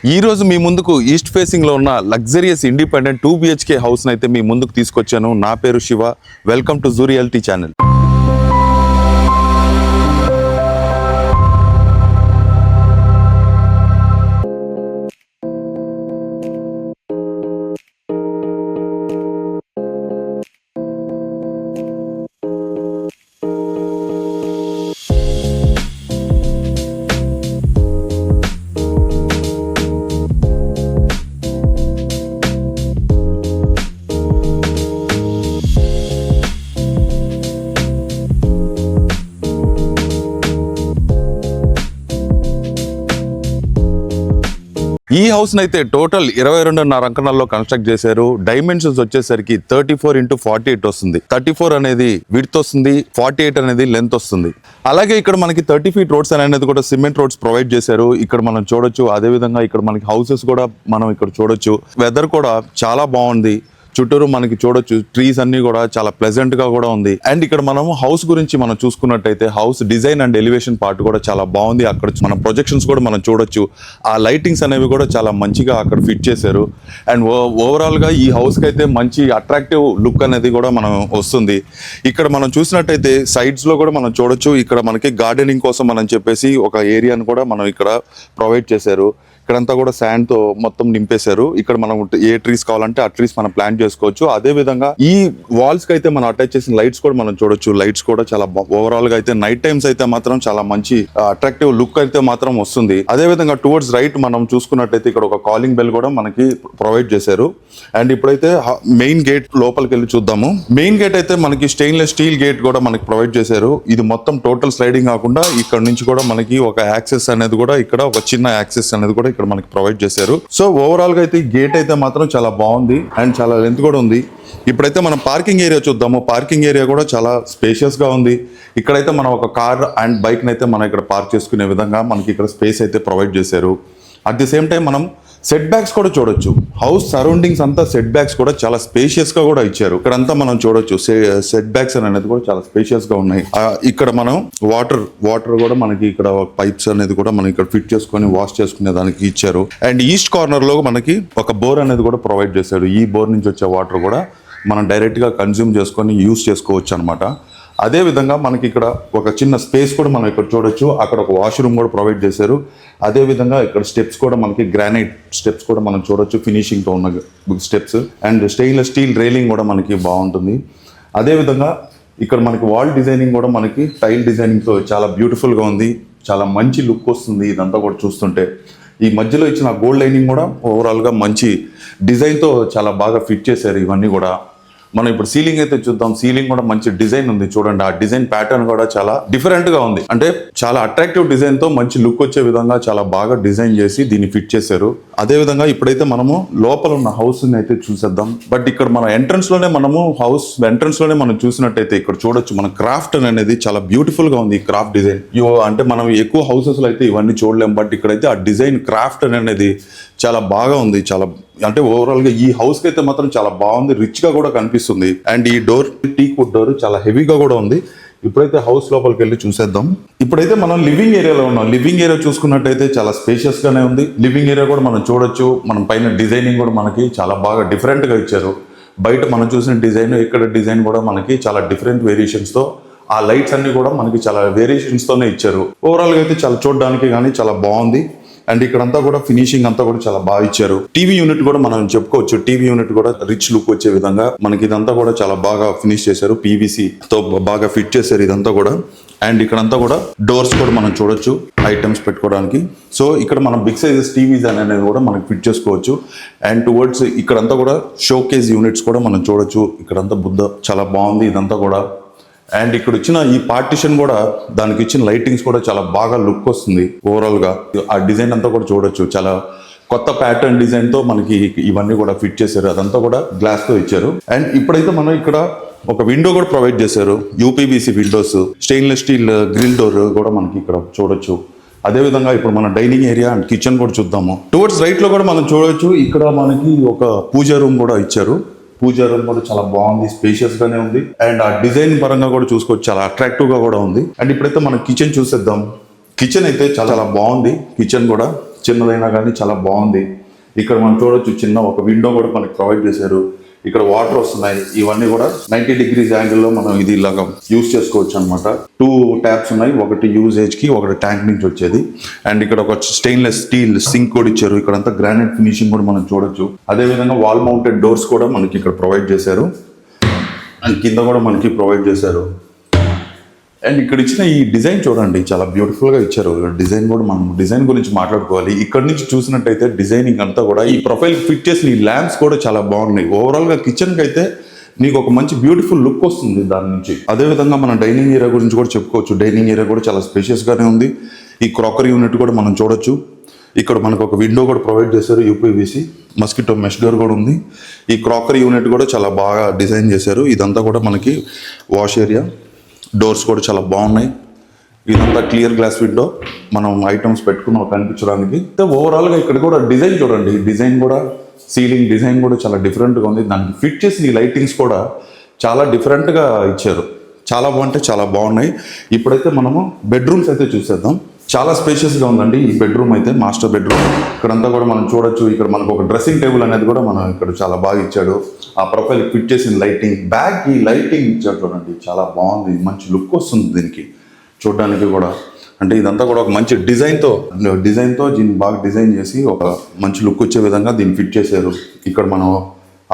ఈ రోజు మీ ముందుకు ఈస్ట్ ఫేసింగ్ లో ఉన్న లగ్జరియస్ ఇండిపెండెంట్ 2 BHK హౌస్ అయితే మీ ముందుకు తీసుకొచ్చాను. నా పేరు Shiva. Welcome to zoo reality channel. ఈ హౌస్ అయితే టోటల్ 22.5 అంకణాల్లో కన్స్ట్రక్ట్ చేశారు. డైమెన్షన్స్ వచ్చేసరికి 34x48 వస్తుంది. 34 అనేది విడ్త్ వస్తుంది, 48 అనేది లెంత్ వస్తుంది. అలాగే ఇక్కడ మనకి 30 feet రోడ్స్ అనేది కూడా సిమెంట్ రోడ్స్ ప్రొవైడ్ చేశారు. ఇక్కడ మనం చూడొచ్చు. అదే విధంగా ఇక్కడ మనకి హౌసెస్ కూడా మనం ఇక్కడ చూడొచ్చు. వెదర్ కూడా చాలా బాగుంది. చుట్టూరు మనకి చూడొచ్చు ట్రీస్ అన్ని కూడా చాలా ప్లెజెంట్ గా కూడా ఉంది. అండ్ ఇక్కడ మనం హౌస్ గురించి మనం చూసుకున్నట్టయితే house design and elevation part కూడా చాలా బాగుంది. అక్కడ మన ప్రొజెక్షన్స్ కూడా మనం చూడొచ్చు. ఆ లైటింగ్స్ అనేవి కూడా చాలా మంచిగా అక్కడ ఫిట్ చేశారు. అండ్ ఓవరాల్ గా ఈ హౌస్ కి అయితే మంచి అట్రాక్టివ్ లుక్ అనేది కూడా మనం వస్తుంది. ఇక్కడ మనం చూసినట్టయితే సైడ్స్ లో కూడా మనం చూడొచ్చు. ఇక్కడ మనకి గార్డెనింగ్ కోసం మనం చెప్పేసి ఒక ఏరియాను కూడా మనం ఇక్కడ ప్రొవైడ్ చేశారు. ఇక్కడంతా కూడా శాండ్ తో మొత్తం నింపేశారు. ఇక్కడ మనం ఏ ట్రీస్ కావాలంటే ఆ ట్రీస్ మనం ప్లాంట్ చేసుకోవచ్చు. అదే విధంగా ఈ వాల్స్ కి అయితే మనం అటాచ్ చేసిన లైట్స్ కూడా మనం చూడొచ్చు. లైట్స్ కూడా చాలా ఓవరాల్ గా అయితే నైట్ టైమ్స్ అయితే మాత్రం చాలా మంచి అట్రాక్టివ్ లుక్ అయితే మాత్రం వస్తుంది. అదే విధంగా టువర్డ్స్ రైట్ మనం చూసుకున్నట్టయితే ఇక్కడ ఒక కాలింగ్ బెల్ కూడా మనకి ప్రొవైడ్ చేశారు. అండ్ ఇప్పుడైతే మెయిన్ గేట్ లోపలికి వెళ్ళి చూద్దాము. మెయిన్ గేట్ అయితే మనకి స్టెయిన్లెస్ స్టీల్ గేట్ కూడా మనకి ప్రొవైడ్ చేశారు. ఇది మొత్తం టోటల్ స్లైడింగ్ కాకుండా ఇక్కడ నుంచి కూడా మనకి ఒక యాక్సెస్ అనేది కూడా ఇక్కడ ఒక చిన్న యాక్సెస్ అనేది కూడా ఇక్కడ మనకి ప్రొవైడ్ చేశారు. సో ఓవరాల్ గా అయితే గేట్ అయితే మాత్రం చాలా బాగుంది అండ్ చాలా లెంత్ కూడా ఉంది. ఇప్పుడైతే మనం పార్కింగ్ ఏరియా చూద్దాము. పార్కింగ్ ఏరియా కూడా చాలా స్పేషియస్ గా ఉంది. ఇక్కడైతే మనం ఒక కార్ అండ్ బైక్ అయితే మనం ఇక్కడ పార్క్ చేసుకునే విధంగా మనకి ఇక్కడ స్పేస్ అయితే ప్రొవైడ్ చేశారు. అట్ ది సేమ్ టైం మనం సెట్ బ్యాక్స్ కూడా చూడొచ్చు. హౌస్ సరౌండింగ్స్ అంతా సెట్ బ్యాక్స్ కూడా చాలా స్పేషియస్ గా కూడా ఇచ్చారు. ఇక్కడంతా మనం చూడొచ్చు. సెట్ బ్యాక్స్ అనేది కూడా చాలా స్పేషియస్ గా ఉన్నాయి. ఇక్కడ మనం వాటర్ కూడా మనకి ఇక్కడ పైప్స్ అనేది కూడా మనం ఇక్కడ ఫిట్ చేసుకొని వాష్ చేసుకునే దానికి ఇచ్చారు. అండ్ ఈస్ట్ కార్నర్ లో మనకి ఒక బోర్ అనేది కూడా ప్రొవైడ్ చేశారు. ఈ బోర్ నుంచి వచ్చే వాటర్ కూడా మనం డైరెక్ట్ గా కన్జ్యూమ్ చేసుకొని యూస్ చేసుకోవచ్చు అనమాట. అదే విధంగా మనకి ఇక్కడ ఒక చిన్న స్పేస్ కూడా మనం ఇక్కడ చూడొచ్చు. అక్కడ ఒక వాష్రూమ్ కూడా ప్రొవైడ్ చేశారు. అదే విధంగా ఇక్కడ స్టెప్స్ కూడా మనకి గ్రానైట్ స్టెప్స్ కూడా మనం చూడొచ్చు. ఫినిషింగ్ తో ఉన్న steps and stainless steel railing కూడా మనకి బాగుంటుంది. అదే విధంగా ఇక్కడ మనకి వాల్ డిజైనింగ్ కూడా మనకి టైల్ డిజైనింగ్ తో చాలా బ్యూటిఫుల్ గా ఉంది. చాలా మంచి లుక్ వస్తుంది ఇదంతా కూడా చూస్తుంటే. ఈ మధ్యలో ఇచ్చిన గోల్డ్ లైనింగ్ కూడా ఓవరాల్ గా మంచి డిజైన్ తో చాలా బాగా ఫిట్ చేశారు. ఇవన్నీ కూడా మనం ఇప్పుడు సీలింగ్ అయితే చూద్దాం. సీలింగ్ కూడా మంచి డిజైన్ ఉంది. చూడండి, ఆ డిజైన్ ప్యాటర్న్ కూడా చాలా డిఫరెంట్ గా ఉంది. అంటే చాలా అట్రాక్టివ్ డిజైన్ తో మంచి లుక్ వచ్చే విధంగా చాలా బాగా డిజైన్ చేసి దీన్ని ఫిట్ చేశారు. అదే విధంగా ఇప్పుడైతే మనము లోపల ఉన్న హౌస్ ని అయితే చూసేద్దాం. బట్ ఇక్కడ మన ఎంట్రన్స్ లోనే మనం చూసినట్టయితే ఇక్కడ చూడొచ్చు. మన క్రాఫ్ట్ అనేది చాలా బ్యూటిఫుల్ గా ఉంది. ఈ క్రాఫ్ట్ డిజైన్ అంటే మనం ఎక్కువ హౌసెస్ లో అయితే ఇవన్నీ చూడలేం. బట్ ఇక్కడైతే ఆ డిజైన్ క్రాఫ్ట్ అనేది చాలా బాగా ఉంది. చాలా అంటే ఓవరాల్ గా ఈ హౌస్ కి అయితే మాత్రం చాలా బాగుంది. రిచ్ గా కూడా కనిపిస్తుంది. అండ్ ఈ డోర్ టీక్ వుడ్ డోర్ చాలా హెవీగా కూడా ఉంది. ఇప్పుడైతే హౌస్ లోపలికి వెళ్ళి చూసేద్దాం. ఇప్పుడైతే మనం లివింగ్ ఏరియాలో ఉన్నాం. లివింగ్ ఏరియా చూసుకున్నట్టయితే చాలా స్పేషియస్ గానే ఉంది. లివింగ్ ఏరియా కూడా మనం చూడొచ్చు. మనం పైన డిజైనింగ్ కూడా మనకి చాలా బాగా డిఫరెంట్ గా ఇచ్చారు. బయట మనం చూసిన డిజైన్, ఇక్కడ డిజైన్ కూడా మనకి చాలా డిఫరెంట్ వేరియేషన్స్ తో, ఆ లైట్స్ అన్ని కూడా మనకి చాలా వేరియేషన్స్ తోనే ఇచ్చారు. ఓవరాల్ గా అయితే చాలా చూడడానికి కానీ చాలా బాగుంది. అండ్ ఇక్కడంతా కూడా ఫినిషింగ్ అంతా కూడా చాలా బాగా ఇచ్చారు. టీవీ యూనిట్ కూడా మనం చెప్పుకోవచ్చు. టీవీ యూనిట్ కూడా రిచ్ లుక్ వచ్చే విధంగా మనకి ఇదంతా కూడా చాలా బాగా ఫినిష్ చేశారు. పీవీసీ తో బాగా ఫిట్ చేశారు ఇదంతా కూడా. అండ్ ఇక్కడంతా కూడా డోర్స్ కూడా మనం చూడొచ్చు ఐటమ్స్ పెట్టుకోవడానికి. సో ఇక్కడ మనం బిగ్ సైజెస్ టీవీస్ అనేది కూడా మనకి ఫిట్ చేసుకోవచ్చు. అండ్ టువర్డ్స్ ఇక్కడంతా కూడా షోకేస్ యూనిట్స్ కూడా మనం చూడొచ్చు. ఇక్కడంతా బుద్ధ చాలా బాగుంది ఇదంతా కూడా. అండ్ ఇక్కడ ఇచ్చిన ఈ పార్టిషన్ కూడా, దానికి ఇచ్చిన లైటింగ్స్ కూడా చాలా బాగా లుక్ వస్తుంది. ఓవరాల్ గా ఆ డిజైన్ అంతా కూడా చూడొచ్చు. చాలా కొత్త ప్యాటర్న్ డిజైన్ తో మనకి ఇవన్నీ కూడా ఫిట్ చేశారు. అదంతా కూడా గ్లాస్ తో ఇచ్చారు. అండ్ ఇప్పుడైతే మనం ఇక్కడ ఒక విండో కూడా ప్రొవైడ్ చేశారు. UPVC windows, stainless steel grill door కూడా మనకి ఇక్కడ చూడొచ్చు. అదే విధంగా ఇప్పుడు మన డైనింగ్ ఏరియా అండ్ కిచెన్ కూడా చూద్దాము. టువర్డ్స్ రైట్ లో కూడా మనం చూడొచ్చు. ఇక్కడ మనకి ఒక పూజా రూమ్ కూడా ఇచ్చారు. పూజా రూమ్ కూడా చాలా బాగుంది, స్పేషియస్ గానే ఉంది. అండ్ ఆ డిజైన్ పరంగా కూడా చూసుకోవచ్చు, చాలా అట్రాక్టివ్ గా కూడా ఉంది. అండ్ ఇప్పుడైతే మనం కిచెన్ చూసేద్దాం. కిచెన్ అయితే చాలా బాగుంది. కిచెన్ కూడా చిన్నదైనా కానీ చాలా బాగుంది. ఇక్కడ మనం చూడొచ్చు చిన్న ఒక విండో కూడా మనకి ప్రొవైడ్ చేశారు. ఇక్కడ వాటర్ వస్తున్నాయి. ఇవన్నీ కూడా 90 degrees యాంగిల్లో మనం ఇది ఇలాగా యూజ్ చేసుకోవచ్చు అనమాట. 2 ట్యాప్స్ ఉన్నాయి, ఒకటి యూజేజ్ కి, ఒకటి ట్యాంక్ నుంచి వచ్చేది. అండ్ ఇక్కడ ఒక స్టెయిన్లెస్ స్టీల్ సింక్ కూడా ఇచ్చారు. ఇక్కడంతా గ్రానైట్ ఫినిషింగ్ కూడా మనం చూడొచ్చు. అదే విధంగా వాల్ మౌంటెడ్ డోర్స్ కూడా మనకి ఇక్కడ ప్రొవైడ్ చేశారు. అండ్ కింద కూడా మనకి ప్రొవైడ్ చేశారు. అండ్ ఇక్కడ ఇచ్చిన ఈ డిజైన్ చూడండి, చాలా బ్యూటిఫుల్ గా ఇచ్చారు. డిజైన్ కూడా మనం డిజైన్ గురించి మాట్లాడుకోవాలి. ఇక్కడ నుంచి చూసినట్టయితే డిజైనింగ్ అంతా కూడా ఈ ప్రొఫైల్ ఫిట్ చేసిన ఈ ల్యాంప్స్ కూడా చాలా బాగున్నాయి. ఓవరాల్ గా కిచెన్ కి అయితే నీకు ఒక మంచి బ్యూటిఫుల్ లుక్ వస్తుంది దాని నుంచి. అదే విధంగా మనం డైనింగ్ ఏరియా గురించి కూడా చెప్పుకోవచ్చు. డైనింగ్ ఏరియా కూడా చాలా స్పేషియస్ గానే ఉంది. ఈ క్రాకరీ యూనిట్ కూడా మనం చూడొచ్చు. ఇక్కడ మనకు ఒక విండో కూడా ప్రొవైడ్ చేశారు, యూపీవీసీ మస్కిటో మెష్ డోర్ కూడా ఉంది. ఈ క్రాకరీ యూనిట్ కూడా చాలా బాగా డిజైన్ చేశారు. ఇదంతా కూడా మనకి వాష్ ఏరియా, డోర్స్ కూడా చాలా బాగున్నాయి. ఇదంతా క్లియర్ గ్లాస్ విండో, మనం ఐటమ్స్ పెట్టుకున్నాం కనిపించడానికి. ఓవరాల్గా ఇక్కడ కూడా డిజైన్ చూడండి, డిజైన్ కూడా సీలింగ్ డిజైన్ కూడా చాలా డిఫరెంట్గా ఉంది. దానికి ఫిట్ చేసిన ఈ లైటింగ్స్ కూడా చాలా డిఫరెంట్గా ఇచ్చారు. చాలా బాగుంటే చాలా బాగున్నాయి. ఇప్పుడైతే మనము బెడ్రూమ్స్ అయితే చూసేద్దాం. చాలా స్పేషియస్గా ఉందండి ఈ బెడ్రూమ్ అయితే, మాస్టర్ బెడ్రూమ్. ఇక్కడంతా కూడా మనం చూడొచ్చు. ఇక్కడ మనకు ఒక డ్రెస్సింగ్ టేబుల్ అనేది కూడా మనం ఇక్కడ చాలా బాగా ఇచ్చాడు. ఆ ప్రొఫైల్ ఫిట్ చేసిన లైటింగ్, బ్యాక్ ఈ లైటింగ్ ఇచ్చాడు చూడండి, చాలా బాగుంది. మంచి లుక్ వస్తుంది దీనికి చూడడానికి కూడా. అంటే ఇదంతా కూడా ఒక మంచి డిజైన్తో దీన్ని బాగా డిజైన్ చేసి ఒక మంచి లుక్ వచ్చే విధంగా దీన్ని ఫిట్ చేశారు. ఇక్కడ మనం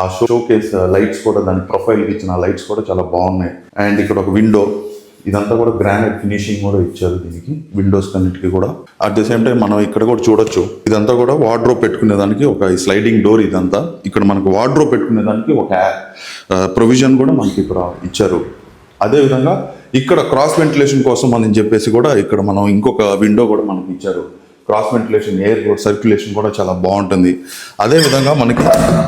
ఆ షో కేస్ లైట్స్ కూడా, దాని ప్రొఫైల్కి ఇచ్చిన లైట్స్ కూడా చాలా బాగున్నాయి. అండ్ ఇక్కడ ఒక విండో, ఇదంతా కూడా గ్రానైట్ ఫినిషింగ్ కూడా ఇచ్చారు దీనికి, విండోస్ కన్నిటికి కూడా. అట్ ద సేమ్ టైం మనం ఇక్కడ కూడా చూడొచ్చు, ఇదంతా కూడా వార్డ్రోబ్ పెట్టుకునేదానికి ఒక స్లైడింగ్ డోర్. ఇదంతా ఇక్కడ మనకు వార్డ్రోబ్ పెట్టుకునేదానికి ఒక ప్రొవిజన్ కూడా మనకి ఇక్కడ ఇచ్చారు. అదేవిధంగా ఇక్కడ క్రాస్ వెంటిలేషన్ కోసం అని చెప్పేసి కూడా ఇక్కడ మనం ఇంకొక విండో కూడా మనకి ఇచ్చారు. క్రాస్ వెంటిలేషన్, ఎయిర్ సర్క్యులేషన్ కూడా చాలా బాగుంటుంది. అదేవిధంగా మనకి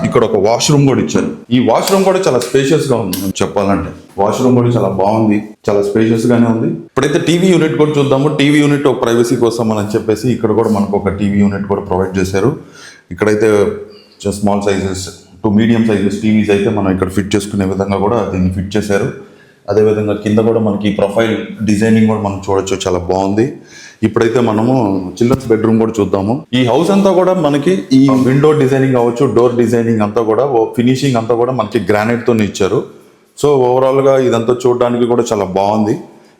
ఇక్కడ ఒక వాష్రూమ్ కూడా ఇచ్చారు. ఈ వాష్రూమ్ కూడా చాలా స్పేషియస్గా ఉంది చెప్పాలంటే. వాష్రూమ్ కూడా చాలా బాగుంది, చాలా స్పేషియస్గానే ఉంది. ఇప్పుడైతే టీవీ యూనిట్ కూడా చూద్దాము. టీవీ యూనిట్ ఒక ప్రైవసీ కోసం అని చెప్పేసి ఇక్కడ కూడా మనకు ఒక టీవీ యూనిట్ కూడా ప్రొవైడ్ చేశారు. ఇక్కడైతే small sizes to medium sizes TVs అయితే మనం ఇక్కడ ఫిట్ చేసుకునే విధంగా కూడా దీన్ని ఫిట్ చేశారు. అదేవిధంగా కింద కూడా మనకి ప్రొఫైల్ డిజైనింగ్ కూడా మనం చూడొచ్చు, చాలా బాగుంది. ఇప్పుడైతే మనము చిల్డ్రన్స్ బెడ్రూమ్ కూడా చూద్దాము. ఈ హౌస్ అంతా కూడా మనకి ఈ విండో డిజైనింగ్ అవ్వచ్చు, డోర్ డిజైనింగ్ అంతా కూడా ఫినిషింగ్ అంతా కూడా మనకి గ్రానైట్ తోనే ఇచ్చారు. సో ఓవరాల్ గా ఇదంతా చూడడానికి కూడా చాలా బాగుంది.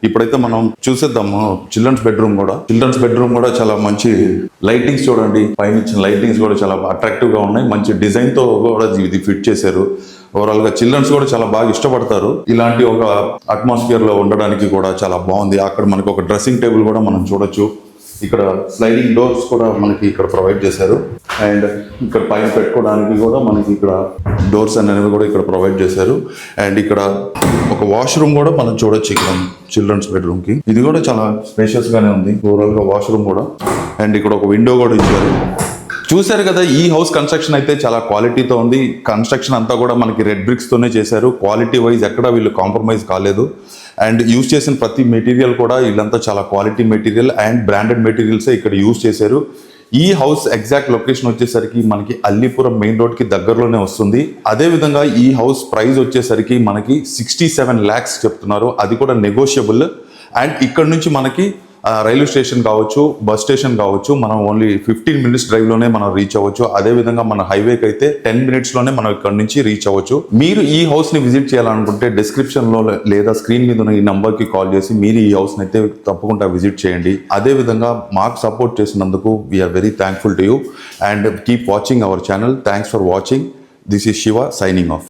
ఇప్పుడైతే మనం చూసేద్దాము చిల్డ్రన్స్ బెడ్రూమ్ కూడా చాలా మంచి లైటింగ్స్ చూడండి. పైన ఇచ్చిన లైటింగ్స్ కూడా చాలా అట్రాక్టివ్ గా ఉన్నాయి. మంచి డిజైన్ తో కూడా ఇది ఫిట్ చేశారు. ఓవరాల్ గా చిల్డ్రన్స్ కూడా చాలా బాగా ఇష్టపడతారు. ఇలాంటి ఒక అట్మాస్ఫియర్ లో ఉండడానికి కూడా చాలా బాగుంది. అక్కడ మనకి ఒక డ్రెస్సింగ్ టేబుల్ కూడా మనం చూడొచ్చు. ఇక్కడ స్లైడింగ్ డోర్స్ కూడా మనకి ఇక్కడ ప్రొవైడ్ చేశారు. అండ్ ఇక్కడ పైన పెట్టుకోవడానికి కూడా మనకి ఇక్కడ డోర్స్ అనేవి కూడా ఇక్కడ ప్రొవైడ్ చేశారు. అండ్ ఇక్కడ ఒక వాష్రూమ్ కూడా మనం చూడొచ్చు ఇక్కడ చిల్డ్రన్స్ బెడ్రూమ్ కి. ఇది కూడా చాలా స్పేషియస్ గానే ఉంది ఓవరాల్ గా వాష్రూమ్ కూడా. అండ్ ఇక్కడ ఒక విండో కూడా ఇచ్చారు. చూశారు కదా, ఈ హౌస్ కన్స్ట్రక్షన్ అయితే చాలా క్వాలిటీతో ఉంది. కన్స్ట్రక్షన్ అంతా కూడా మనకి రెడ్ బ్రిక్స్ తోనే చేశారు. క్వాలిటీ వైజ్ ఎక్కడ వీళ్ళు కాంప్రమైజ్ కాలేదు. అండ్ యూజ్ చేసిన ప్రతి మెటీరియల్ కూడా వీళ్ళంతా చాలా క్వాలిటీ మెటీరియల్ అండ్ బ్రాండెడ్ మెటీరియల్సే ఇక్కడ యూజ్ చేశారు. ఈ హౌస్ ఎగ్జాక్ట్ లొకేషన్ వచ్చేసరికి మనకి అల్లీపురం మెయిన్ రోడ్ కి దగ్గరలోనే వస్తుంది. అదే విధంగా ఈ హౌస్ ప్రైస్ వచ్చేసరికి మనకి 67 lakhs చెప్తున్నారు. అది కూడా నెగోషియబుల్. అండ్ ఇక్కడ నుంచి మనకి రైల్వే స్టేషన్ కావచ్చు, బస్ స్టేషన్ కావచ్చు, మనం ఓన్లీ 15 minutes డ్రైవ్ లోనే మనం రీచ్ అవ్వచ్చు. అదే విధంగా మన హైవేకి అయితే 10 minutes లోనే మనం ఇక్కడ నుంచి రీచ్ అవ్వచ్చు. మీరు ఈ హౌస్ ని విజిట్ చేయాలనుకుంటే డిస్క్రిప్షన్ లో లేదా స్క్రీన్ మీద ఉన్న ఈ నంబర్ కి కాల్ చేసి మీరు ఈ హౌస్ ని అయితే తప్పకుండా విజిట్ చేయండి. అదే విధంగా మాకు సపోర్ట్ చేసినందుకు we are very thankful to you and keep watching our channel. Thanks for watching. This is Shiva signing of.